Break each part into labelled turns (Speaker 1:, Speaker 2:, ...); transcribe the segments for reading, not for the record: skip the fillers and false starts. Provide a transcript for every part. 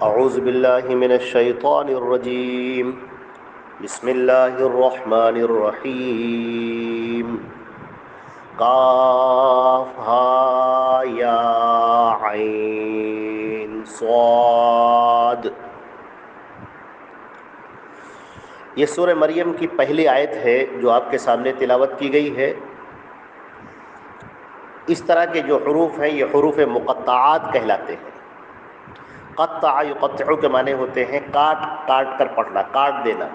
Speaker 1: اعوذ باللہ من الشیطان الرجیم بسم اللہ الرحمن الرحیم قاف ہا یا عین صاد۔ یہ سورہ مریم کی پہلی آیت ہے جو آپ کے سامنے تلاوت کی گئی ہے۔ اس طرح کے جو حروف ہیں یہ حروف مقطعات کہلاتے ہیں۔ قطع یقطع کے معنی ہوتے ہیں کاٹ کاٹ کر پڑھنا، کاٹ دینا۔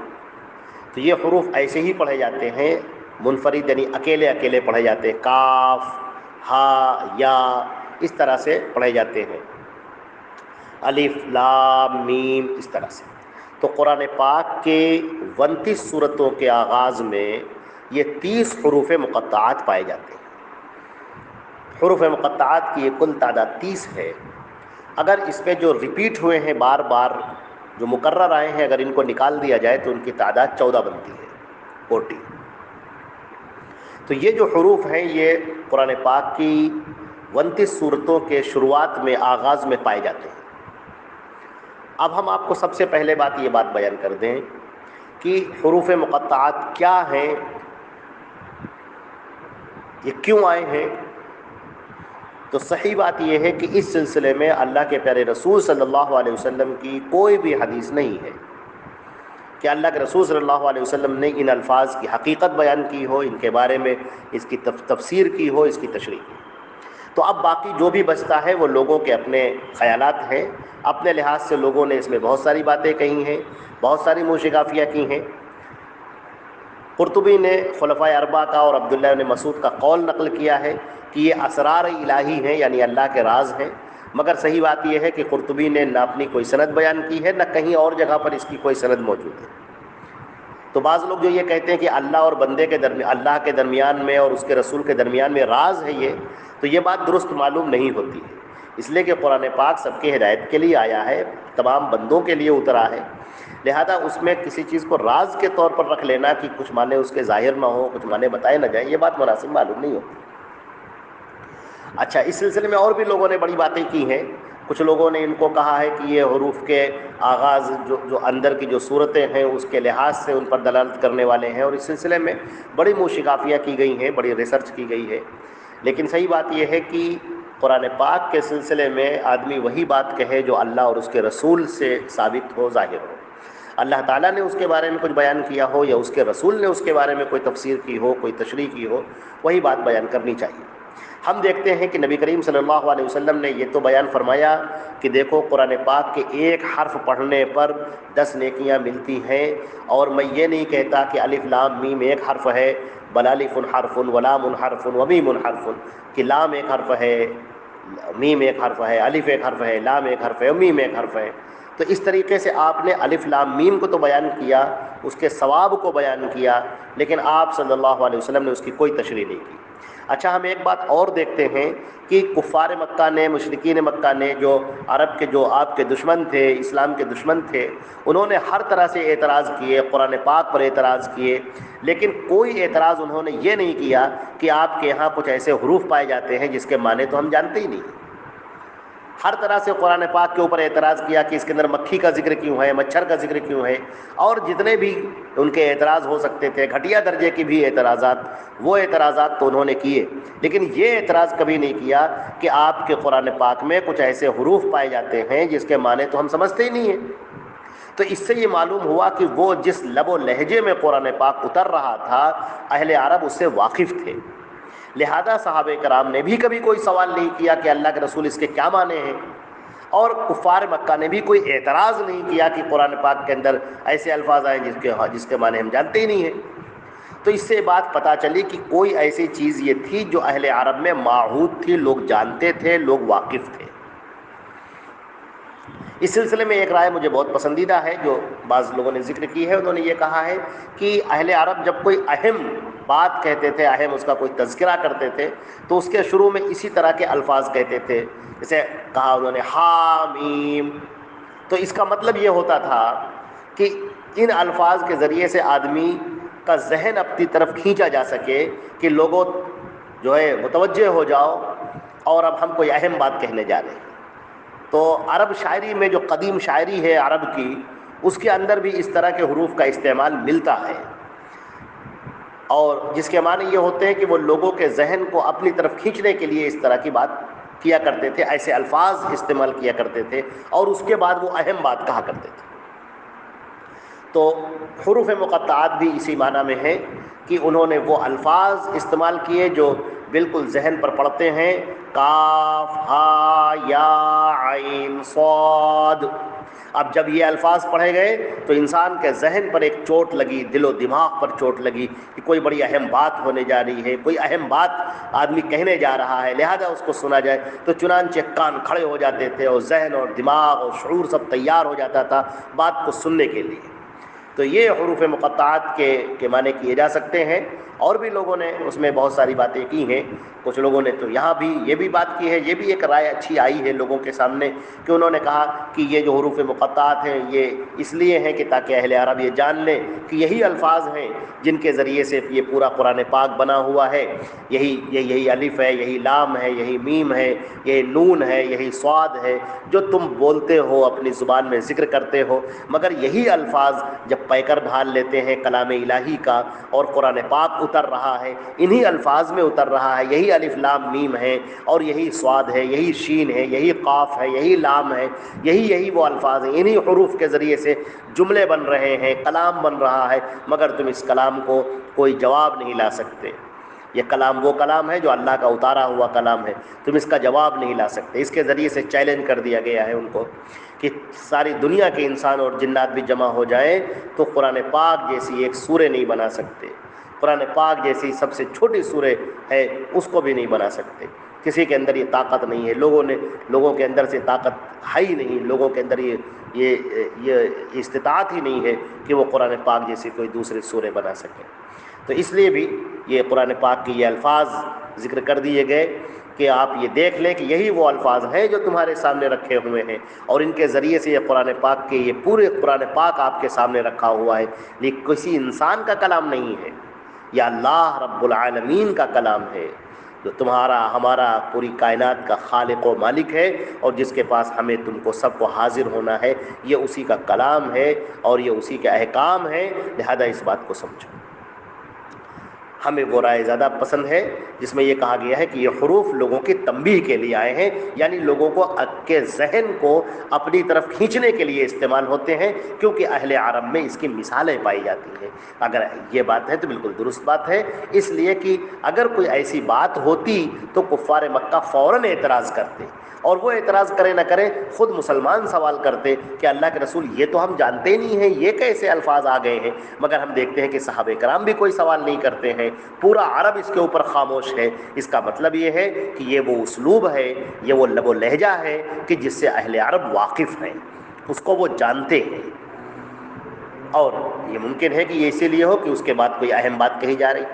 Speaker 1: تو یہ حروف ایسے ہی پڑھے جاتے ہیں، منفرد یعنی اکیلے اکیلے پڑھے جاتے ہیں، کاف ہا یا اس طرح سے پڑھے جاتے ہیں، الف لام میم اس طرح سے۔ تو قرآن پاک کے 29 سورتوں کے آغاز میں یہ 30 حروف مقطعات پائے جاتے ہیں۔ حروف مقطعات کی یہ کل تعداد 30 ہے۔ اگر اس میں جو ریپیٹ ہوئے ہیں بار بار، جو مکرر آئے ہیں، اگر ان کو نکال دیا جائے تو ان کی تعداد 14 بنتی ہے، 40۔ تو یہ جو حروف ہیں یہ قرآن پاک کی 29 سورتوں کے شروعات میں، آغاز میں پائے جاتے ہیں۔ اب ہم آپ کو سب سے پہلے یہ بات بیان کر دیں کہ حروف مقطعات کیا ہیں، یہ کیوں آئے ہیں۔ تو صحیح بات یہ ہے کہ اس سلسلے میں اللہ کے پیارے رسول صلی اللہ علیہ وسلم کی کوئی بھی حدیث نہیں ہے کہ اللہ کے رسول صلی اللہ علیہ وسلم نے ان الفاظ کی حقیقت بیان کی ہو، ان کے بارے میں اس کی تفسیر کی ہو، اس کی تشریح کی۔ تو اب باقی جو بھی بچتا ہے وہ لوگوں کے اپنے خیالات ہیں، اپنے لحاظ سے لوگوں نے اس میں بہت ساری باتیں کہی ہیں، بہت ساری موشگافیاں کی ہیں۔ قرطبی نے خلفائے اربعہ کا اور عبداللہ بن مسعود کا قول نقل کیا ہے کہ یہ اسرار الہی ہیں، یعنی اللہ کے راز ہیں، مگر صحیح بات یہ ہے کہ قرطبی نے نہ اپنی کوئی سند بیان کی ہے، نہ کہیں اور جگہ پر اس کی کوئی سند موجود ہے۔ تو بعض لوگ جو یہ کہتے ہیں کہ اللہ اور بندے کے درمیان، اللہ کے درمیان میں اور اس کے رسول کے درمیان میں راز ہے یہ، تو یہ بات درست معلوم نہیں ہوتی ہے، اس لیے کہ قرآن پاک سب کی ہدایت کے لیے آیا ہے، تمام بندوں کے لیے اترا ہے، لہذا اس میں کسی چیز کو راز کے طور پر رکھ لینا کہ کچھ معنی اس کے ظاہر نہ ہوں، کچھ معنی بتائے نہ جائیں، یہ بات مناسب معلوم نہیں ہوتی۔ اچھا، اس سلسلے میں اور بھی لوگوں نے بڑی باتیں کی ہیں۔ کچھ لوگوں نے ان کو کہا ہے کہ یہ حروف کے آغاز جو اندر کی جو صورتیں ہیں اس کے لحاظ سے ان پر دلالت کرنے والے ہیں، اور اس سلسلے میں بڑی موشگافیاں کی گئی ہیں، بڑی ریسرچ کی گئی ہے۔ لیکن صحیح بات یہ ہے کہ قرآن پاک کے سلسلے میں آدمی وہی بات کہے جو اللہ اور اس کے رسول سے ثابت ہو، ظاہر ہو۔ اللہ تعالیٰ نے اس کے بارے میں کچھ بیان کیا ہو یا اس کے رسول نے اس کے بارے میں کوئی تفسیر کی ہو، کوئی تشریح کی ہو، وہی بات بیان کرنی چاہیے۔ ہم دیکھتے ہیں کہ نبی کریم صلی اللہ علیہ وسلم نے یہ تو بیان فرمایا کہ دیکھو قرآن پاک کے ایک حرف پڑھنے پر 10 نیکیاں ملتی ہیں، اور میں یہ نہیں کہتا کہ الف لام میم ایک حرف ہے، بل الف حرف ولام حرف ومیم حرف، کہ لام ایک حرف ہے، میم ایک حرف ہے، الف ایک حرف ہے، لام ایک حرف ہے، میم ایک حرف ہے۔ تو اس طریقے سے آپ نے الف لام میم کو تو بیان کیا، اس کے ثواب کو بیان کیا، لیکن آپ صلی اللہ علیہ وسلم نے اس کی کوئی تشریح نہیں کی۔ اچھا، ہم ایک بات اور دیکھتے ہیں کہ کفار مکہ نے، مشرکین مکہ نے، جو عرب کے جو آپ کے دشمن تھے، اسلام کے دشمن تھے، انہوں نے ہر طرح سے اعتراض کیے، قرآن پاک پر اعتراض کیے، لیکن کوئی اعتراض انہوں نے یہ نہیں کیا کہ آپ کے یہاں کچھ ایسے حروف پائے جاتے ہیں جس کے معنی تو ہم جانتے ہی نہیں ہیں۔ ہر طرح سے قرآن پاک کے اوپر اعتراض کیا کہ اس کے اندر مکھی کا ذکر کیوں ہے، مچھر کا ذکر کیوں ہے، اور جتنے بھی ان کے اعتراض ہو سکتے تھے، گھٹیا درجے کی بھی اعتراضات، وہ اعتراضات تو انہوں نے کیے، لیکن یہ اعتراض کبھی نہیں کیا کہ آپ کے قرآن پاک میں کچھ ایسے حروف پائے جاتے ہیں جس کے معنی تو ہم سمجھتے ہی نہیں ہیں۔ تو اس سے یہ معلوم ہوا کہ وہ جس لب و لہجے میں قرآن پاک اتر رہا تھا، اہل عرب اس سے واقف تھے، لہذا صحابہ کرام نے بھی کبھی کوئی سوال نہیں کیا کہ اللہ کے رسول اس کے کیا معنی ہیں، اور کفار مکہ نے بھی کوئی اعتراض نہیں کیا کہ قرآن پاک کے اندر ایسے الفاظ آئے جس کے معنی ہم جانتے ہی نہیں ہیں۔ تو اس سے بات پتہ چلی کہ کوئی ایسی چیز یہ تھی جو اہل عرب میں معہود تھی، لوگ جانتے تھے، لوگ واقف تھے۔ اس سلسلے میں ایک رائے مجھے بہت پسندیدہ ہے جو بعض لوگوں نے ذکر کی ہے، انہوں نے یہ کہا ہے کہ اہل عرب جب کوئی اہم بات کہتے تھے، اہم اس کا کوئی تذکرہ کرتے تھے، تو اس کے شروع میں اسی طرح کے الفاظ کہتے تھے، جیسے کہا انہوں نے حامیم، تو اس کا مطلب یہ ہوتا تھا کہ ان الفاظ کے ذریعے سے آدمی کا ذہن اپنی طرف کھینچا جا سکے کہ لوگوں جو ہے متوجہ ہو جاؤ، اور اب ہم کوئی اہم بات کہنے جا رہے ہیں۔ تو عرب شاعری میں جو قدیم شاعری ہے عرب کی، اس کے اندر بھی اس طرح کے حروف کا استعمال ملتا ہے، اور جس کے معنی یہ ہوتے ہیں کہ وہ لوگوں کے ذہن کو اپنی طرف کھینچنے کے لیے اس طرح کی بات کیا کرتے تھے، ایسے الفاظ استعمال کیا کرتے تھے، اور اس کے بعد وہ اہم بات کہا کرتے تھے۔ تو حروف مقطعات بھی اسی معنی میں ہیں کہ انہوں نے وہ الفاظ استعمال کیے جو بالکل ذہن پر پڑتے ہیں، کاف ہا یا عین صاد۔ اب جب یہ الفاظ پڑھے گئے تو انسان کے ذہن پر ایک چوٹ لگی، دل و دماغ پر چوٹ لگی کہ کوئی بڑی اہم بات ہونے جا رہی ہے، کوئی اہم بات آدمی کہنے جا رہا ہے، لہذا اس کو سنا جائے۔ تو چنانچہ کان کھڑے ہو جاتے تھے، اور ذہن اور دماغ اور شعور سب تیار ہو جاتا تھا بات کو سننے کے لیے۔ تو یہ حروف مقطعات کے معنی کیے جا سکتے ہیں، اور بھی لوگوں نے اس میں بہت ساری باتیں کی ہیں۔ کچھ لوگوں نے تو یہاں بھی یہ بھی بات کی ہے، یہ بھی ایک رائے اچھی آئی ہے لوگوں کے سامنے کہ انہوں نے کہا کہ یہ جو حروف مقطعات ہیں یہ اس لیے ہیں کہ تاکہ اہل عرب یہ جان لیں کہ یہی الفاظ ہیں جن کے ذریعے سے یہ پورا قرآن پاک بنا ہوا ہے، یہی الف ہے، یہی لام ہے، یہی میم ہے، یہی نون ہے، یہی صاد ہے جو تم بولتے ہو، اپنی زبان میں ذکر کرتے ہو، مگر یہی الفاظ جب پیکر ڈھال لیتے ہیں کلام الہی کا اور قرآن پاک اتر رہا ہے، انہی الفاظ میں اتر رہا ہے، یہی الف لام میم ہے، اور یہی صاد ہے، یہی شین ہے، یہی قاف ہے، یہی لام ہے، یہی وہ الفاظ ہیں، انہی حروف کے ذریعے سے جملے بن رہے ہیں، کلام بن رہا ہے، مگر تم اس کلام کو کوئی جواب نہیں لا سکتے۔ یہ کلام وہ کلام ہے جو اللہ کا اتارا ہوا کلام ہے، تم اس کا جواب نہیں لا سکتے۔ اس کے ذریعے سے چیلنج کر دیا گیا ہے ان کو کہ ساری دنیا کے انسان اور جنات بھی جمع ہو جائیں تو قرآن پاک جیسی ایک سورہ نہیں بنا سکتے، قرآن پاک جیسی سب سے چھوٹی سورہ ہے اس کو بھی نہیں بنا سکتے۔ کسی کے اندر یہ طاقت نہیں ہے، لوگوں کے اندر سے طاقت ہے ہی نہیں، لوگوں کے اندر یہ استطاعت ہی نہیں ہے کہ وہ قرآن پاک جیسی کوئی دوسری سورہ بنا سکے۔ تو اس لیے بھی یہ قرآن پاک کے یہ الفاظ ذکر کر دیے گئے کہ آپ یہ دیکھ لیں کہ یہی وہ الفاظ ہیں جو تمہارے سامنے رکھے ہوئے ہیں، اور ان کے ذریعے سے یہ قرآن پاک کے یہ پورے قرآن پاک آپ کے سامنے رکھا ہوا ہے، لیکن کسی انسان کا کلام نہیں ہے، یہ اللہ رب العالمین کا کلام ہے جو تمہارا ہمارا پوری کائنات کا خالق و مالک ہے، اور جس کے پاس ہمیں تم کو سب کو حاضر ہونا ہے۔ یہ اسی کا کلام ہے اور یہ اسی کے احکام ہیں، لہذا اس بات کو سمجھو۔ ہمیں وہ رائے زیادہ پسند ہے جس میں یہ کہا گیا ہے کہ یہ حروف لوگوں کی تنبیہ کے لیے آئے ہیں، یعنی لوگوں کو کے ذہن کو اپنی طرف کھینچنے کے لیے استعمال ہوتے ہیں، کیونکہ اہل عرب میں اس کی مثالیں پائی جاتی ہیں۔ اگر یہ بات ہے تو بالکل درست بات ہے، اس لیے کہ اگر کوئی ایسی بات ہوتی تو کفار مکہ فوراً اعتراض کرتے، اور وہ اعتراض کرے نہ کریں خود مسلمان سوال کرتے کہ اللہ کے رسول یہ تو ہم جانتے ہی نہیں ہیں، یہ کیسے الفاظ آ گئے ہیں؟ مگر ہم دیکھتے ہیں کہ صحابہ کرام بھی کوئی سوال نہیں کرتے ہیں، پورا عرب اس کے اوپر خاموش ہے۔ اس کا مطلب یہ ہے کہ یہ وہ اسلوب ہے، یہ وہ لب و لہجہ ہے کہ جس سے اہل عرب واقف ہیں، اس کو وہ جانتے ہیں، اور یہ ممکن ہے کہ یہ اسی لیے ہو کہ اس کے بعد کوئی اہم بات کہی جا رہی۔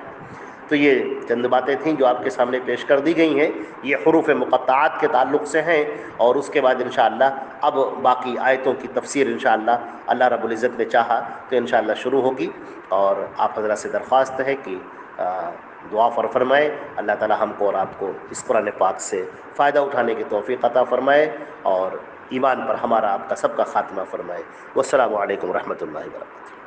Speaker 1: تو یہ چند باتیں تھیں جو آپ کے سامنے پیش کر دی گئی ہیں، یہ حروف مقطعات کے تعلق سے ہیں، اور اس کے بعد انشاءاللہ اب باقی آیتوں کی تفسیر انشاءاللہ اللہ رب العزت نے چاہا تو انشاءاللہ شروع ہوگی، اور آپ حضرات سے درخواست ہے کہ دعا فرمائے اللہ تعالی ہم کو اور آپ کو اس قرآن پاک سے فائدہ اٹھانے کی توفیق عطا فرمائے، اور ایمان پر ہمارا آپ کا سب کا خاتمہ فرمائے۔ والسلام علیکم ورحمۃ اللہ وبرکاتہ۔